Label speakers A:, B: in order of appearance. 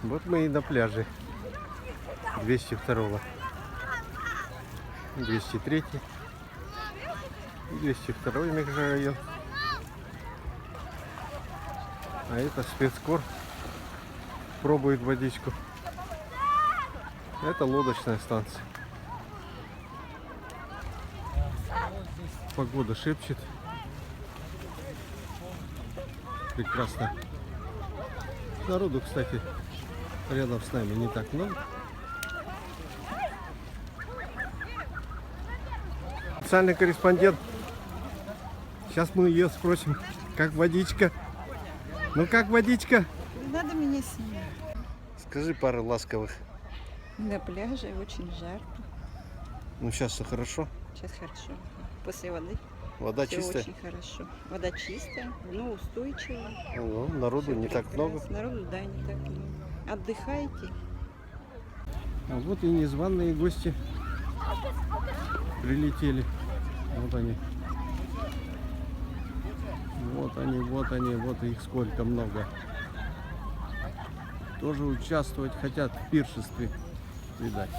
A: Вот мы и на пляже 202, 203, 202 микрорайон. А это спецкор пробует водичку. Это лодочная станция. Погода шепчет. Прекрасно. Народу, кстати, рядом с нами не так много. Специальный корреспондент. Сейчас мы ее спросим, как водичка. Ну как водичка?
B: Надо меня снимать.
A: Скажи пару ласковых.
B: На пляже очень жарко.
A: Ну сейчас все хорошо.
B: Сейчас хорошо. После воды
A: Вода
B: все
A: чистая.
B: очень хорошо. Вода чистая, но устойчивая.
A: Ну, народу
B: Всё
A: не так много.
B: прекрасно. Народу, да, не так много. Отдыхайте.
A: А вот и незваные гости прилетели. Вот они. Вот они, вот они, вот их сколько много. Тоже участвовать хотят в пиршестве, видать.